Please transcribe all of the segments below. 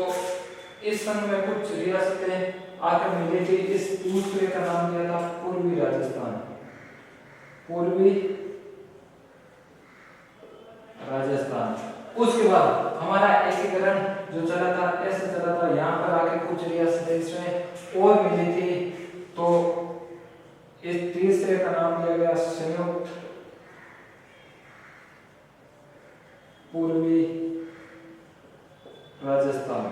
तो इस सन में कुछ रियासतें आकर मिली थी। इस दूसरे का नाम दिया था पूर्वी राजस्थान। पूर्वी राजस्थान। उसके बाद हमारा एकीकरण जो चला था ऐसे चला था, यहाँ पर आके कुछ रियासतें इसमें और मिली थी। तो इस तीसरे का नाम दिया गया संयुक्त पूर्वी राजस्थान।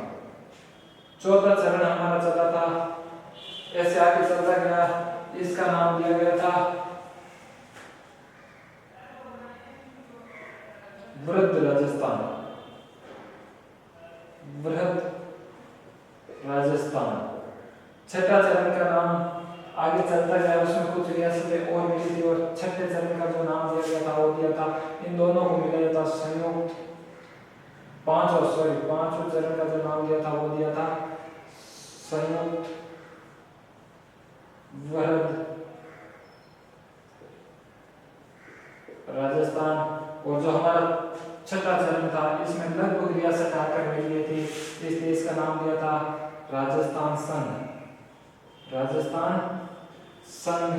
चौथा चरण हमारा चला था, ऐसे आगे चलता गया। इसका नाम दिया गया था वृहद राजस्थान। वृहद राजस्थान। छठा चरण का नाम आगे चलता गया, उसमें कुछ रियासतें और मिली थी और छठे चरण का जो नाम दिया गया था वो दिया था, इन दोनों को मिलाया था संयुक्त पांचवें चरण का जो नाम दिया था वो दिया था संयुक्त वृहद राजस्थान। और जो हमारा छठा चरण था इसमें लगभग रियासत आकर मिली थी, इसलिए इसका नाम दिया था राजस्थान संघ। राजस्थान संघ।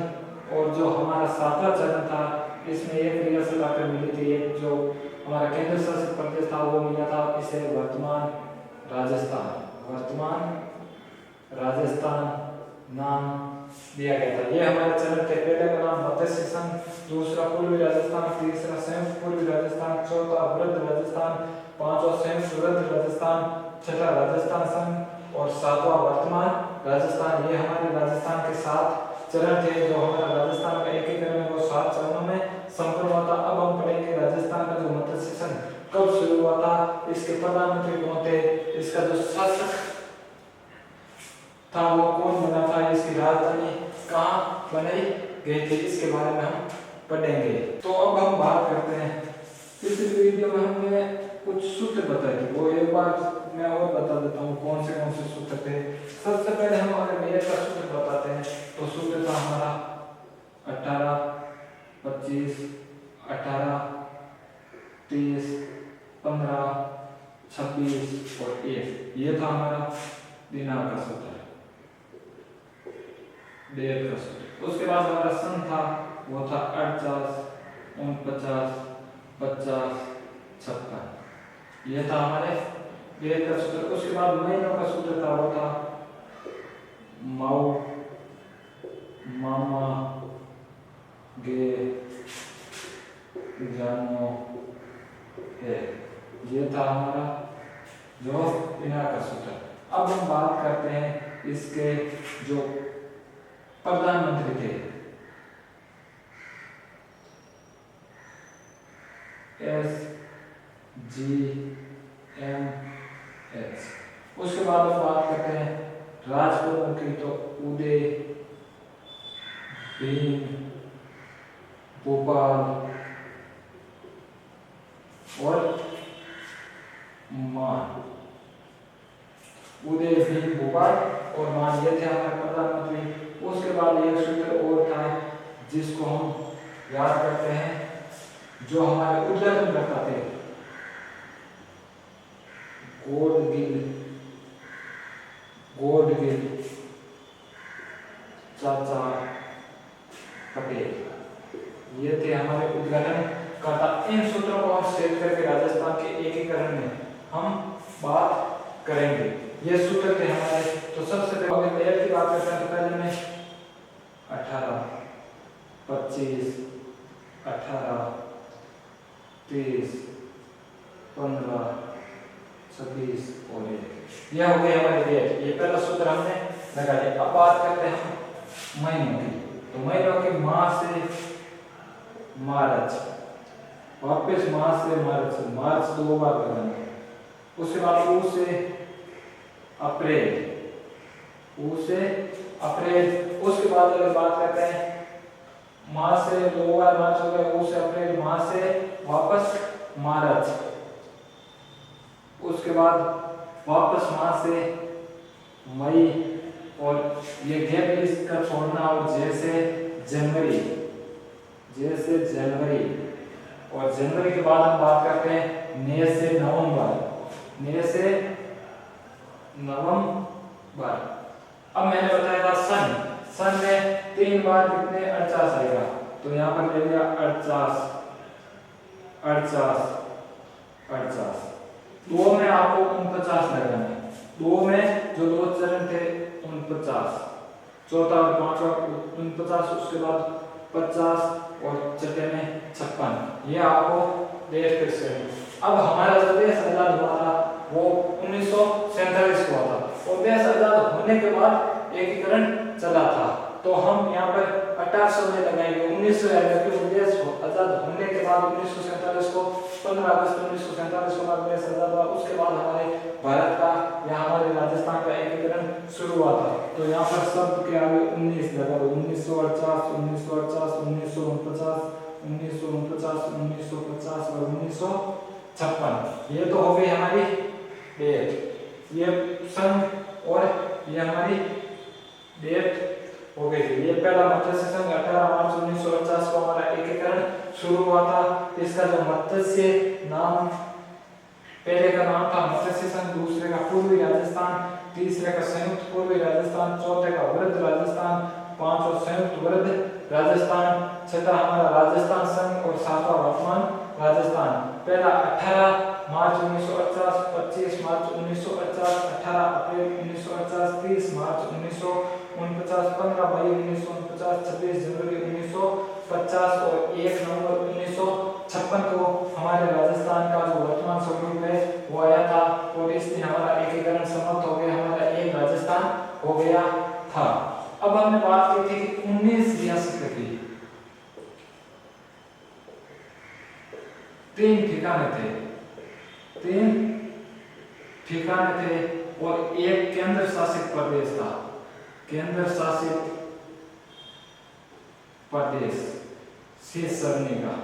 और जो हमारा सातवां चरण था इसमें एक रियासत आकर मिली थी, एक जो हमारा केंद्र शासित प्रदेश था वो मिला था, इसे वर्तमान राजस्थान। वर्तमान राजस्थान नाम दिया गया था। ये हमारे चरण थे। पहले का नाम मत्स्य संघ, दूसरा पूर्वी राजस्थान, तीसरा संयुक्त पूर्वी राजस्थान, चौथा वृहद राजस्थान, पांचवा संयुक्त वृहद राजस्थान, छठा राजस्थान संघ और सातवां वर्तमान राजस्थान। ये हमारे राजस्थान के 7 चरण थे। जो हमारा राजस्थान का एकीकरण है वो 7 चरणों में संपन्न हुआ था। अब हम पढ़ेंगे राजस्थान का जो मत्स्य संघ कब शुरू हुआ था, इसके प्रधानमंत्री कौन थे, इसका जो शासक था वो कौन बना था, इसकी राजधानी कहाँ बनाई गई थी, इसके बारे में हम पढ़ेंगे। तो अब हम बात करते हैं। पिछली वीडियो में हमने कुछ सूत्र बताए थे, वो एक बार मैं और बता देता हूँ कौन से सूत्र थे। सबसे पहले हम अगर मेरे का सूत्र बताते हैं तो सूत्र था हमारा 18, 25, 18, 30, 15, 26 और 1। ये था हमारा दिनांक का सूत्र, डेट का सूत्र। उसके बाद हमारा सन था वो था 48, 49, 50, 56। ये था हमारे डेट का सूत्र। उसके बाद महीनों का सूत्र था वो था माऊ, मामा, गे, जानो, है। ये था हमारा जो दिनांक का सूत्र। अब हम बात करते हैं इसके जो प्रधानमंत्री थे। SGMH। उसके बाद हम बात करते हैं राजपुरों की, तो उदय, भीम, भोपाल और मान। उदय, भीम, भोपाल और मान, ये थे हमारे प्रधानमंत्री। उसके बाद एक सूत्र और था जिसको हम याद करते हैं, जो हमारे उद्घाटन करता थे, गोडगिल चाचा पटेल। ये थे हमारे उद्घाटन करता। इन सूत्रों को हम सेट करके राजस्थान के एकीकरण में हम बात करेंगे। ये सूत्र थे हमारे। तो सबसे पहले मेयर की बात करते हैं तो पहले में 18, 25, 18, 30, 15, 26 और 1। यह हो गई हमारी डेट। ये पहला सूत्र हमने लगा लिया। अब बात करते हैं महीनों की। तो महीनों की माह से मार्च, वापस मार्च से मार्च 2 बार करना। उसके बाद ऊ से अप्रैल, उसके बाद अगर बात करते हैं मार्च से 2 बार मार्च हो गया, ऊ से अप्रैल, मार्च से वापस मार्च, उसके बाद वापस मार्च से मई और ये गैप इसका छोड़ना, और जैसे जनवरी और जनवरी के बाद हम बात करते हैं ने से नवंबर। अब मैंने बताया था सन, सन में 3 बार कितने 48 आएगा, तो यहाँ पर ले लिया 48 48 48। दो में आपको 49 लगाने, दो में जो दो चरण थे 49, चौथा और पांचवा 49, उसके बाद 50 और छठे में 56। ये आपको देश फिर से। अब हमारा जो देश आजाद हुआ था वो 1947 को हुआ था, और देश आजाद होने के बाद एकीकरण चला था, तो हम यहाँ पर 1800 में लगाएंगे 1900 आएगा, क्योंकि देश आजाद होने के बाद 1947 को 15 अगस्त 1947 को हमारा देश आजाद हुआ। उसके बाद हमारे भारत का या हमारे राजस्थान का एकीकरण शुरू हुआ था। तो यहाँ पर शब्द के आगे 19 लगा दो, 1948 1948 1949 1949 1950 और 1956। ये तो हो गई हमारी डेट, ये सन और ये हमारी डेट हो गई थी। ये पहला मत्स्य संघ 18 मार्च 1950 को हमारा एकीकरण शुरू हुआ था। इसका जो मत्स्य नाम, पहले का नाम था मत्स्य संघ, दूसरे का पूर्वी राजस्थान, तीसरे का संयुक्त पूर्वी राजस्थान, चौथे का वृद्ध राजस्थान, पांचवा संयुक्त वृद्ध राजस्थान, छठा हमारा राजस्थान संघ और सातवां वर्तमान राजस्थान। पहला 18 मार्च 1950, 25 मार्च 1950, 18 अप्रैल 1950, 30 मार्च 1949, 15 मई 1949, 26 जनवरी 1950 और 1 नवंबर 1956 को हमारे राजस्थान का जो वर्तमान स्वरूप है वो आया था, और इसलिए हमारा एकीकरण समाप्त हो गया, हमारा एक राजस्थान हो गया था। अब हमने बात की थी 19 रियासत की, 3 ठिकाने थे, 3 ठिकाने थे और एक केंद्र शासित प्रदेश था, केंद्र शासित प्रदेश शेष सरनी का।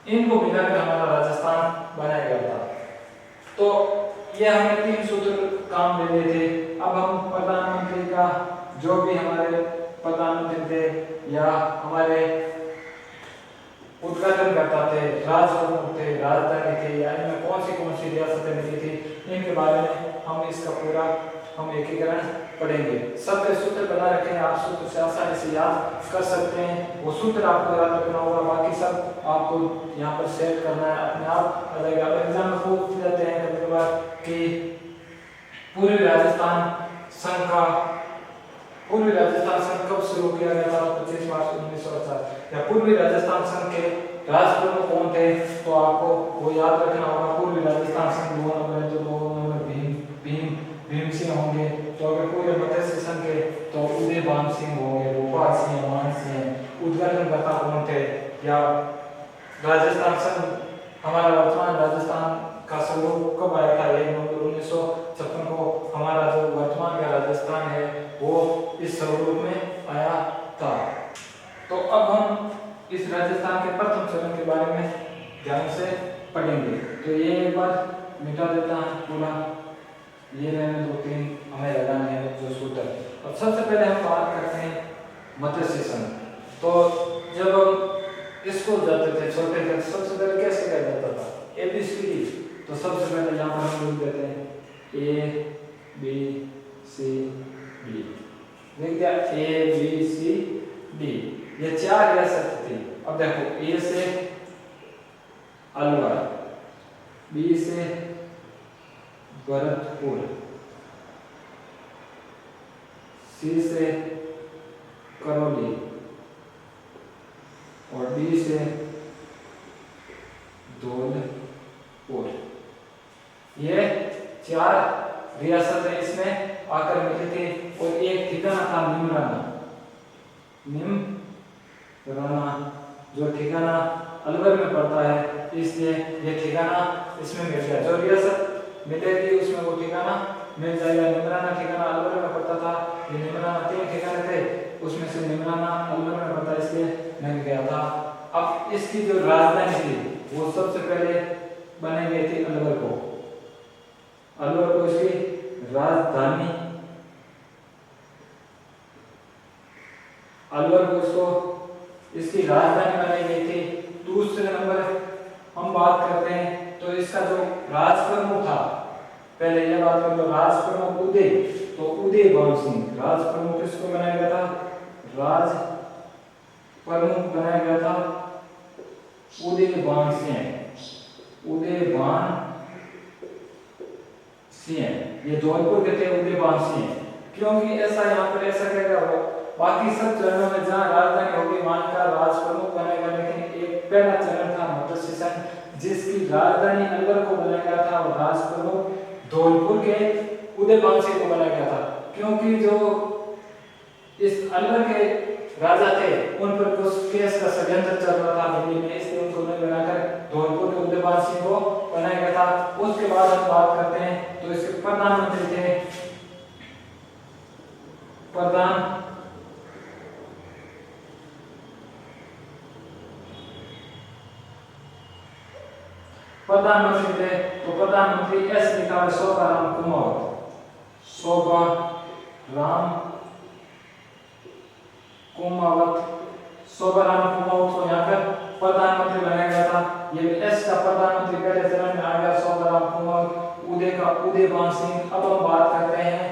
इनको मिलाकर हमारा राजस्थान बनाया गया था। तो ये हमें 3 सूत्र काम दे रहे थे। अब हम प्रधानमंत्री का, जो भी हमारे प्रधानमंत्री थे या हमारे उद्घाटन करता थे, राजप्रमुख थे, राजधानी थे, या इनमें कौन सी रियासतें मिली थी, इनके बारे में हम इसका पूरा हम एकीकरण पढ़ेंगे। सबके सूत्र बना रखे हैं, आप सूत्र से आसानी से याद कर सकते हैं। वो सूत्र आपको याद रखना होगा, बाकी सब आपको यहाँ पर सेट करना है, अपने आप आ जाएगा। एग्जाम में पूछ लेते हैं कभी कभार कि पूर्वी राजस्थान संघ का, पूर्वी राजस्थान संघ कब शुरू किया गया था, 25 मार्च 1950, या पूर्वी राजस्थान संघ के राजप्रमुख कौन थे, तो आपको वो याद रखना होगा। पूर्वी राजस्थान संघ 2 नंबर है, तो 2 नंबर भीम सिंह होंगे। तो अगर पूरे मत्स्य संघ के तो उदय भान सिंह होंगे, गोपाल सिंह, मान सिंह। उद्घाटनकर्ता कौन थे, या राजस्थान संघ हमारा वर्तमान राजस्थान का स्वरूप कब आया था, 1 नवंबर 1956 को हमारा जो वर्तमान का राजस्थान है वो इस स्वरूप में आया था। तो अब हम इस राजस्थान के प्रथम चरण के बारे में ध्यान से पढ़ेंगे। तो ये एक बार मिटा देता है पूरा, ये रहने 2-3 हमें लगाने हैं जो सूत्र। अब सबसे पहले हम बात करते हैं मत्स्य संघ। तो जब हम स्कूल जाते थे, छोटे थे, सबसे पहले कैसे किया जाता था, ABCD। तो सबसे पहले यहाँ पर हम लिख देते हैं ABCD, लिख दिया ABCD। ये 4 रियासत थी। अब देखो, A से अलवर, B से भरतपुर, C से करौली और D से धौलपुर। ये 4 रियासतें इसमें आकर मिली थी, और एक ठिकाना था निमराना, जो ठिकाना अलवर में पड़ता है, इसलिए ये ठिकाना इसमें मिल गया। जो रियासत मिलेगी उसमें वो ठिकाना मिल जाएगा। निमराना ठिकाना अलवर में पड़ता था, ये निमराना 3 ठिकाने थे, उसमें से निमराना अलवर में पड़ता, इसलिए मिल गया था। अब इसकी जो राजधानी थी वो सबसे पहले बनाई गई थी अलवर को, अलवर को इसकी राजधानी, अलवर को इसकी राजधानी बनाई गई थी। दूसरे नंबर हम बात करते हैं तो इसका जो राजप्रमुख था पहले ये बात कर लो, राज प्रमुख उदय, तो उदय भान सिंह राज प्रमुख किसको बनाया गया था? राज प्रमुख बनाया गया था उदय भान सिंह, उदय भान सिंह। ये धौलपुर के थे उदय भान सिंह, क्योंकि ऐसा यहाँ पर ऐसा कहेगा वो बाकी सब चरणों में जहाँ राजधानी होगी वहां का राज प्रमुख बनेगा, लेकिन एक पहला चरण था मध्य शासन जिसकी राजधानी अलवर को बनाया गया था और राज प्रमुख धौलपुर के उदय भान सिंह को बनाया गया था, क्योंकि जो इस अलवर के राजा थे उन पर कुछ केस का षड्यंत्र चल रहा था दिल्ली में, इसलिए उनको नहीं बनाकर धौलपुर के उदय भान सिंह को बनाया गया था। उसके बाद हम बात करते हैं तो इसके प्रधानमंत्री थे प्रधानमंत्री थे, तो प्रधानमंत्री एस लिखा है शोभाराम कुमावत, शोभाराम कुमावत, शोभाराम कुमावत को यहाँ पर प्रधानमंत्री बनाया गया था। ये एस का प्रधानमंत्री पहले चरण में आ गया शोभाराम कुमावत, उदय का उदय भान सिंह। अब हम बात करते हैं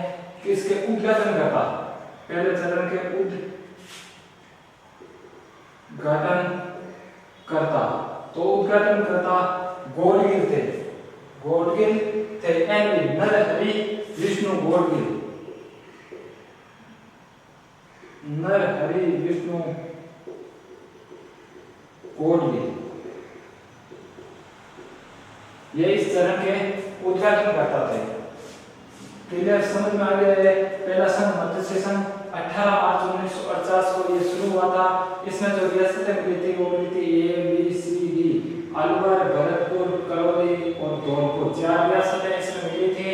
किसके उद्घाटन करता, पहले चरण के उद्घाटन करता, तो उद्घाटन करता गोडगिल थे, गोडगिल थे एनवी नरहरि विष्णु गोडगिल, नरहरि विष्णु गोडगिल, ये इस चरण के उद्घाटन करता थे। क्लियर समझ में आ गया है? पहला सन मध्य सेशन 18 मार्च 1950 को ये शुरू हुआ था। इसमें जो रियासतें मिली थी वो मिली थी A B C D, Alwar, Bharatpur, Karauli और धौलपुर, 4 रियासतें इसमें मिली थी।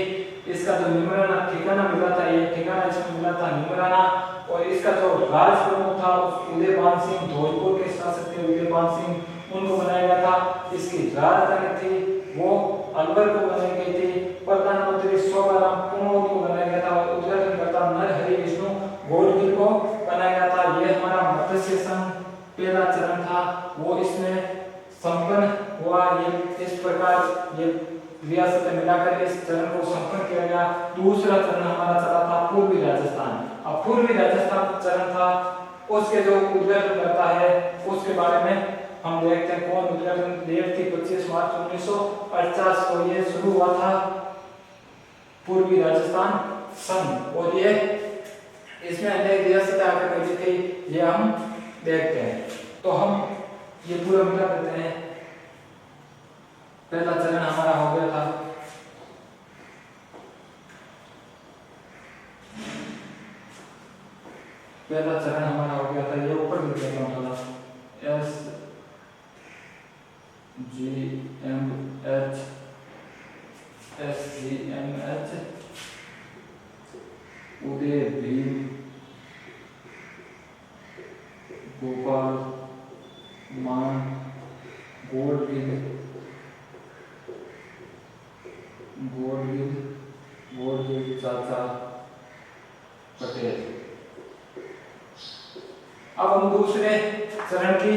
इसका जो निमराना ठिकाना मिला था, ये ठिकाना इसमें मिला था निमराना, और इसका जो राज प्रमुख था उदय भान सिंह, धौलपुर के शासक थे उदय भान सिंह, उनको बनाया गया था। इसकी राजधानी थी वो अलवर को बनाई गई थी। प्रधानमंत्री शोभाराम कुमावत को बनाया गया था और उद्घाटनकर्ता नरहरि विष्णु गोडगिल को बनाया गया था। ये हमारा मध्य सेशन पहला चरण था, वो इसमें संपन्न हुआ। ये इस प्रकार ये रियासतें मिलाकर इस चरण को संपन्न किया गया। दूसरा चरण हमारा चला था पूर्वी राजस्थान। अब पूर्वी राजस्थान चरण था, उसके जो उद्घाटन करता है उसके बारे में हम देखते हैं। कौन उद्घाटन? डेट थी 25 मार्च 1950 को ये शुरू हुआ था पूर्वी राजस्थान संघ, और ये इसमें अनेक रियासतें आकर बची थी, ये हम देखते हैं। तो हम ये पूरा मिला देते हैं। पहला चरण हमारा हो गया था पहला चरण हमारा हो गया था, ये ऊपर लिख देता हूं थोड़ा, S G M H, S G M H, Uday Bhim Gopal Man Godgil, Gadgil Gadgil चाचा पटेल। अब हम दूसरे चरण की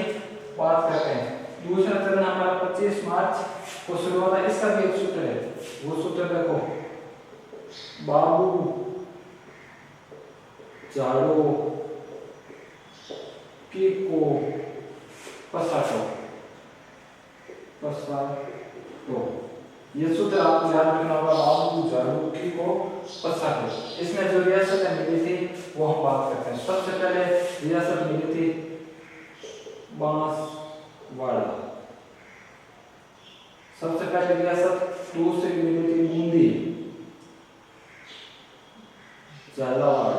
बात करते हैं। दूसरा चरण हमारा 25 मार्च को शुरू होता है। इसका भी एक सूत्र है, वो सूत्र देखो, बाबू झाड़ो की को पसाटो, पसाटो, ये सूत्र आपको याद रखना होगा, बाबू झाड़ो की को पसाटो। इसमें जो रियासतें मिली थी वो हम बात करते हैं। सबसे पहले रियासत मिली थी बांसवाड़ा, सबसे पहले रियासत। दूसरी मिली थी बूंदी, झालावाड़,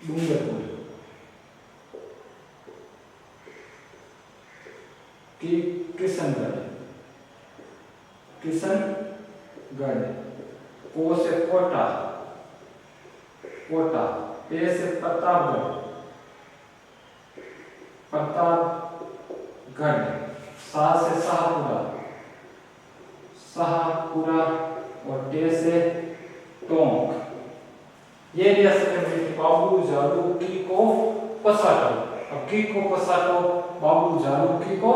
डूंगरपुर, किशनगढ़, किशनगढ़, को से कोटा, कोटा, पे से प्रतापगढ़, प्रतापगढ़, सा से शाहपुरा, शाहपुरा, और टे से टोंक। ये रियासतें मिली थी। बाबू झाड़ू की को पसाटो, अब की को पसाटो, बाबू झाड़ू की को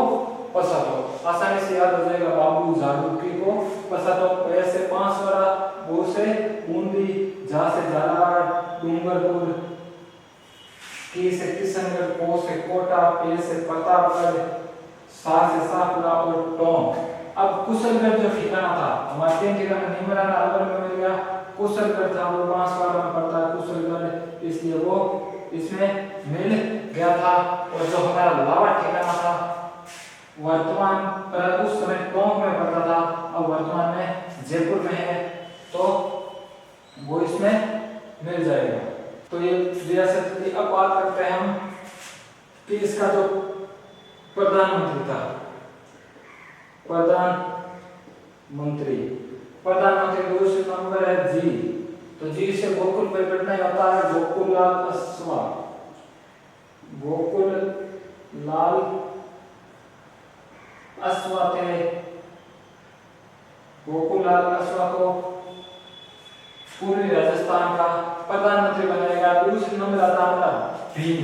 पसातो। आसानी से याद हो जाएगा बाबू झालुकी को पसातो। प से 5 वाला, बो से बूंदी, जा से झालावाड़, डूंगरपुर, की से किशनगढ़, को से कोटा, पे से प्रतापगढ़, सा से सापुरा और टोंक। अब कुशलगढ़ जो ठिकाना था हमारे 3 ठिकाना निमरा अलवर में मिल गया। कुशलगढ़ था वो बांसवाड़ा में पड़ता है कुशलगढ़, इसलिए वो इसमें मिल गया था। और जो हमारा लावा ठिकाना था वर्तमान उस समय टोंक में पड़ता था, अब वर्तमान में जयपुर में है, तो वो इसमें मिल जाएगा। तो ये रियासत की। अब बात करते हैं हम कि इसका जो प्रधानमंत्री था, प्रधानमंत्री दूसरे नंबर है जी। तो जी से गोकुल परिघटना होता है गोकुललाल अश्वा, गोकुललाल अश्वा थे। गोकुललाल अश्वा को पूर्वी राजस्थान का प्रधानमंत्री बनाएगा। दूसरे नंबर आता है भीम।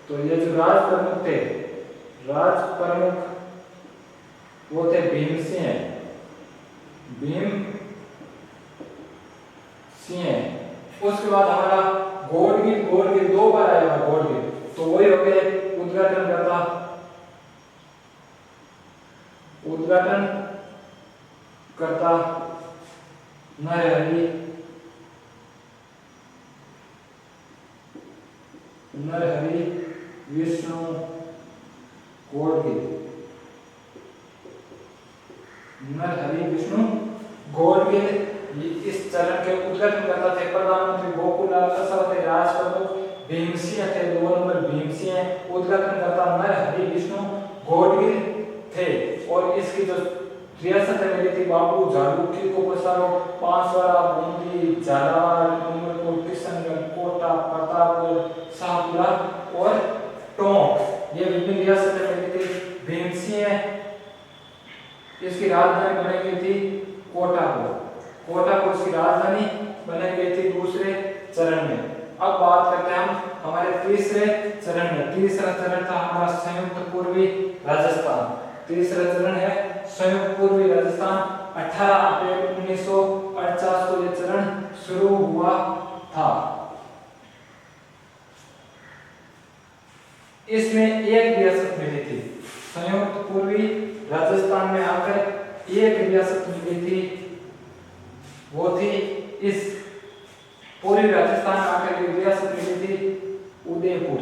तो ये जो राज प्रमुख थे, राज प्रमुख वो थे भीम सिंह। उसके बाद हमारा गोडगिल 2 बार आएगा गोडगिल, तो वही हो गए उद्घाटन करता नरहरि विष्णु गोडगिल। नरहरि विष्णु गोडगिल इस चरण के उद्घाटन करता थे। प्रधानमंत्री गोकुललाल अश्वा थे, राज प्रमुख भीमसिंह थे, 2 नंबर भीमसिंह। उद्घाटन करता नरहरि विष्णु गोडगिल थे। और इसकी जो रियासत मिली थी बाबू झालुकी को पसारो, बांसवाड़ा, बूंदी, झालावाड़, डूंगरपुर, किशनगढ़, कोटा, प्रतापगढ़, शाहपुरा और टोंक, ये विभिन्न रियासतें मिली थी। भीमसिंह इसकी राजधानी बनाई गई थी कोटा को इसकी राजधानी बनाई गई थी दूसरे चरण में। अब बात करते हैं हम हमारे तीसरे चरण में। तीसरा चरण था हमारा संयुक्त पूर्वी राजस्थान। तीसरा चरण है संयुक्त पूर्वी राजस्थान। 18 अप्रैल 1948 को यह चरण शुरू हुआ था। इसमें एक रियासत मिली थी, संयुक्त पूर्वी राजस्थान में आकर एक रियासत मिली थी, वो थी इस पूर्वी राजस्थान में आकर एक रियासत मिली थी उदयपुर।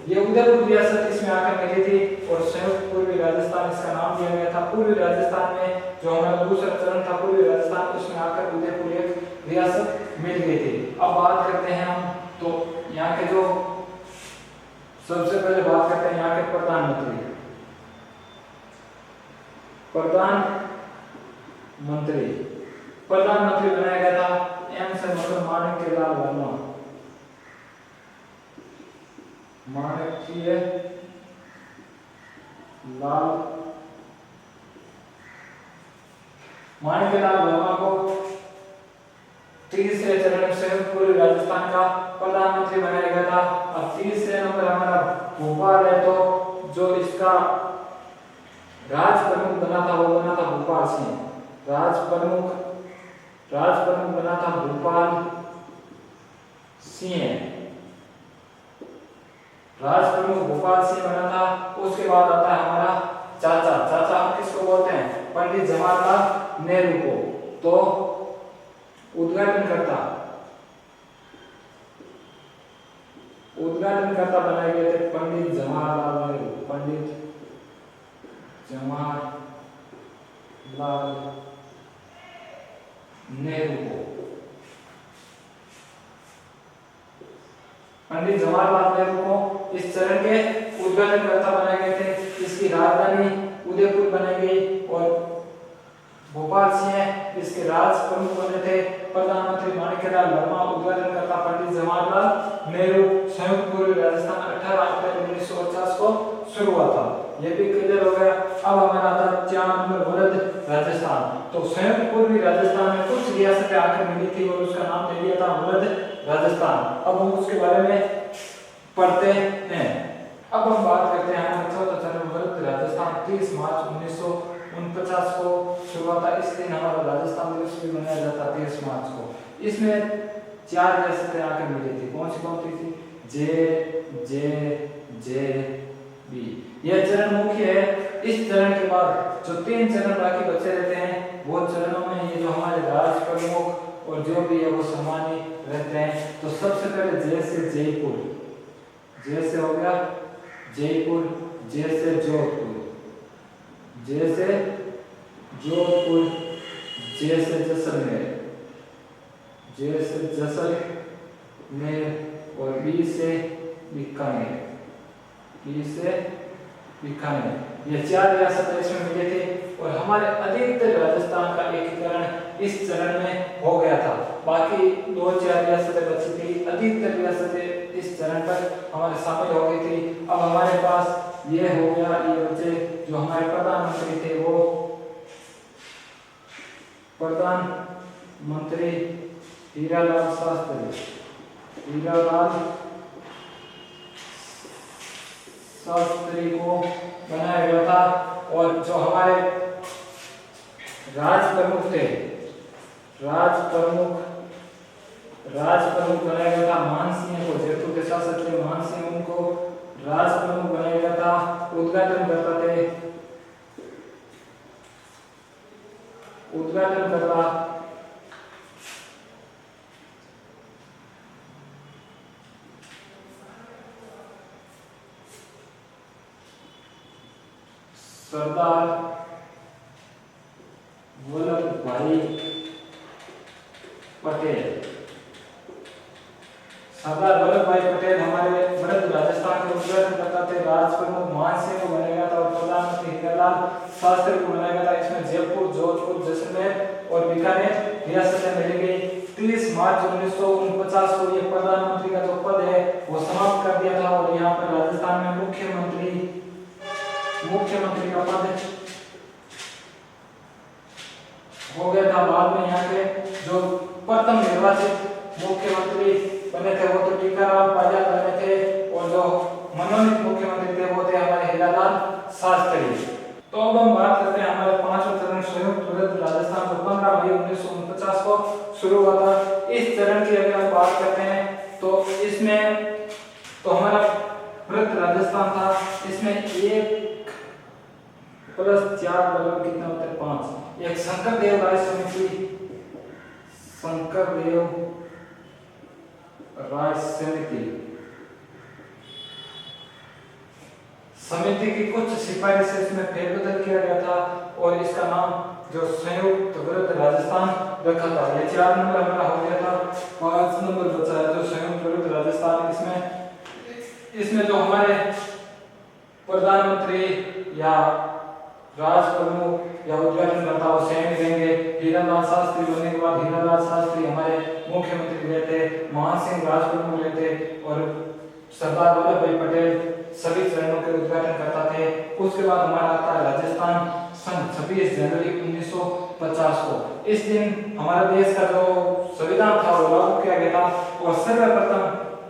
ये उदयपुर रियासत इसमें आकर मिली थी और संयुक्त पूर्वी राजस्थान इसका नाम दिया गया था। पूर्वी राजस्थान में जो हमारा दूसरा चरण था पूर्वी राजस्थान, उसमें आकर उदयपुर एक रियासत मिल गई थी। अब बात करते हैं हम तो यहाँ के जो सबसे पहले बात करते हैं यहाँ के प्रधानमंत्री बनाया गया था एम से मतलब माणिक्यलाल वर्मा। माणिक्यलाल वर्मा को तीसरे चरण में संयुक्त पूर्वी राजस्थान का प्रधानमंत्री बनाया गया था। अब तीसरे नंबर हमारा भोपाल है, तो जो इसका राज प्रमुख बना था वो बना था भोपाल सिंह। राज प्रमुख बना था भोपाल सिंह। राज प्रमुख भोपाल सिंह बना था। उसके बाद आता है हमारा चाचा हम किसको बोलते हैं? पंडित जवाहरलाल नेहरू को। तो उद्घाटन करता बनाए गए थे पंडित जवाहरलाल नेहरू को। पंडित जवाहरलाल नेहरू को इस चरण के उद्घाटन करता बनाए गए थे। इसकी राजधानी उदयपुर बनाई गई और भोपाल सिंह इसके राज प्रमुख बने थे। प्रधानमंत्री माणिक्यलाल वर्मा, उद्घाटन करता पंडित जवाहरलाल नेहरू। संयुक्त पूर्वी राजस्थान 18 अप्रैल 1949 को शुरू हुआ था। यह भी क्लियर हो गया। अब हमारा आता 4 नंबर मगध राजस्थान। तो संयुक्त पूर्वी राजस्थान में कुछ रियासतें आकर मिली थी और उसका नाम दे दिया था मगध राजस्थान। अब हम उसके बारे में पढ़ते हैं। अब हम बात करते हैं हमारे चौथा चरण विरुद्ध राजस्थान 30 मार्च 1949 को शुरू हुआ था। इस दिन हमारा राजस्थान दिवस भी मनाया जाता 30 मार्च को। इसमें 4 रियासतें आकर मिली थी। कौन सी थी? J B. यह चरण मुख्य है। इस चरण के बाद जो 3 चरण बाकी बचे रहते हैं वो चरणों में ये जो हमारे राज्य प्रमुख और जो भी है वो सम्मानित रहते हैं। तो सबसे पहले जे से जयपुर, जे से हो गया जयपुर, जे से जोधपुर, जे से जोधपुर, जे से जैसलमेर, जे से जैसलमेर और बी से बीकानेर, बी से बीकानेर। ये 4 रियासतें इसमें मिले थे और हमारे अधिकतर राजस्थान का एकीकरण इस चरण में हो गया था। बाकी 2-4 रियासतें बची थी। अधिकतर रियासतें इस चरण पर हमारे शामिल हो गई थी। अब हमारे पास ये हो गया, ये बचे जो हमारे प्रधानमंत्री थे वो प्रधानमंत्री हीरालाल शास्त्री, हीरालाल शास्त्री को बनाया गया था। और जो हमारे राज प्रमुख थे, राज प्रमुख बनाया गया था मानसिंह को। जयपुर के शासक थे मानसिंह, उनको राज प्रमुख बनाया गया था। उद्घाटन करता सरदार वल्लभ भाई पटेल। सरदार वल्लभ भाई पटेल हमारे वृद्ध राजस्थान के उद्घाटन करता थे। राज प्रमुख मानसिंह को बनाया गया था और प्रधानमंत्री हीरालाल शास्त्री को बनाया गया था। इसमें जयपुर, जोधपुर, जैसलमेर और बीकानेर रियासतें मिली गई। 30 मार्च 1949 को ये प्रधानमंत्री का जो पद है वो समाप्त कर दिया था और यहाँ पर राजस्थान में मुख्यमंत्री का पद हो गया था। बाद में यहाँ के जो प्रथम निर्वाचित मुख्यमंत्री बने थे वो तो टीकाराव पायलट बने थे और जो मनोनीत मुख्यमंत्री थे वो थे हमारे हीरालाल शास्त्री। तो अब हम बात करते हैं हमारे 5वां चरण संयुक्त विरुद्ध राजस्थान जो 15 मई 1949 को शुरू हुआ था। इस चरण की अगर हम बात करते हैं तो इसमें तो हमारा वृद्ध राजस्थान था। इसमें 1 + 4 बराबर कितना होता है? 5। एक शंकरदेव राय समिति की कुछ सिफारिशें इसमें फेरबदल किया गया था और इसका नाम जो संयुक्त विरुद्ध राजस्थान रखा था। ये 4 नंबर हमारा हो गया था। 5 नंबर बचा है जो संयुक्त विरुद्ध राजस्थान। इसमें जो हमारे प्रधानमंत्री या राज प्रमुख या उद्घाटन करता वो सेम रहेंगे। हीरालाल शास्त्री बनने के बाद हीरालाल शास्त्री हमारे मुख्यमंत्री रहे थे, मानसिंह राज प्रमुख रहे थे और सरदार वल्लभ भाई पटेल सभी चरणों के उद्घाटन करता थे। उसके बाद हमारा आता है राजस्थान सन 26 जनवरी 1950 को। इस दिन हमारे देश का जो संविधान था वो लागू किया गया था और सर्वप्रथम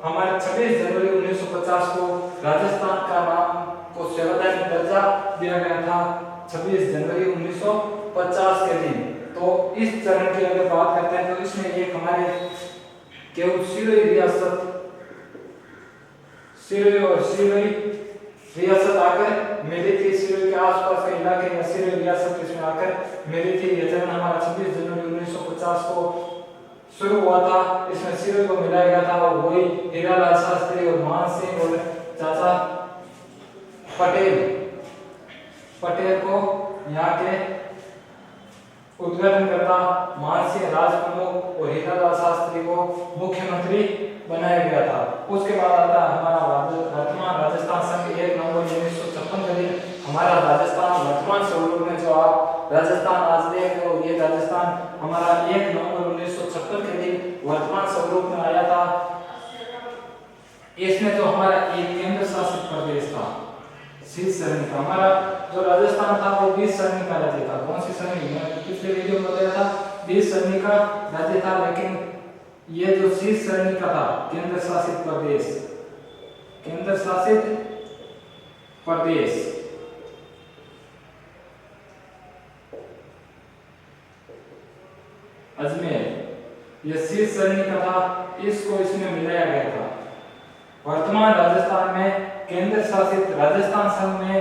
हमारे 26 जनवरी 1950 को राजस्थान का नाम को संवैधानिक दर्जा दिया गया था 26 जनवरी 1950 के दिन। तो इस चरण की अगर बात करते हैं तो इसमें एक हमारे केवल सिरोही रियासत आकर मिली थी। सिरोही के आसपास के इलाके में सिरोही रियासत इसमें आकर मिली थी। यह चरण हमारा 26 जनवरी 1950 को शुरू हुआ था। इसमें सिरोही को मिलाया गया था और वही हीरालाल शास्त्री और मानसिंह और चाचा पटेल को यहाँ के उद्घाटन करता मानसिंह राज प्रमुख और हीरालाल शास्त्री को मुख्यमंत्री बनाया गया था। उसके बाद आता है हमारा वर्तमान राजस्थान संघ 1 नवंबर 1956 के दिन हमारा राजस्थान वर्तमान स्वरूप में जो आप राजस्थान आज देख रहे हो ये राजस्थान हमारा 1 नवंबर 1956 के दिन वर्तमान स्वरूप में आया था। इसमें जो हमारा एक केंद्र शासित प्रदेश था 30 श्रेणी का। हमारा जो राजस्थान था वो 20 श्रेणी का राज्य था। कौन सी श्रेणी? मैंने पिछले वीडियो में बताया था 20 श्रेणी का राज्य था, लेकिन ये जो 30 श्रेणी का था केंद्र शासित प्रदेश, अजमेर, यह शीर्ष सरणी का था, इसको इसमें मिलाया गया था। वर्तमान राजस्थान में केंद्र शासित राजस्थान संघ में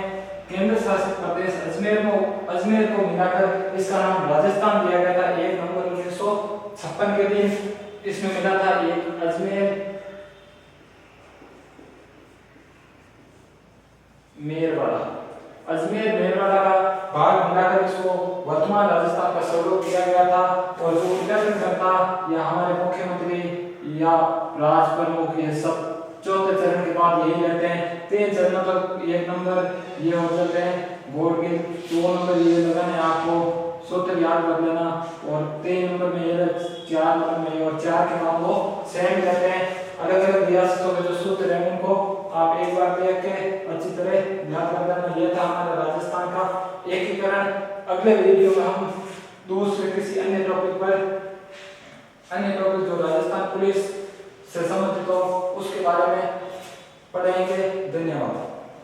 केंद्र शासित प्रदेश अजमेर को मिलाकर इसका नाम राजस्थान दिया गया था। 1 नवंबर 1956 के दिन इसमें मिला था एक अजमेर मेरवाड़ा। अजमेर मेरवाड़ा का भाग मिलाकर इसको वर्तमान राजस्थान का स्वरूप दिया गया था। और जो उद्घाटन करता या हमारे मुख्यमंत्री या राज प्रमुख ये सब चौथे चरण के बाद यही रहते हैं। 3 चरणों तक 1 नंबर ये हो जाते हैं बोर्ड के, 2 नंबर ये लगाने आपको सूत्र याद कर लेना, और 3 नंबर में ये 4 नंबर में और 4 के बाद वो सेम रहते हैं। अलग अलग रियासतों के जो सूत्र हैं उनको आप एक बार देख के अच्छी तरह याद कर लेना। ये था हमारा राजस्थान का एकीकरण। अगले वीडियो में हम दूसरे किसी अन्य टॉपिक जो राजस्थान पुलिस से संबंधित हो उसके बारे में पढ़ेंगे। धन्यवाद।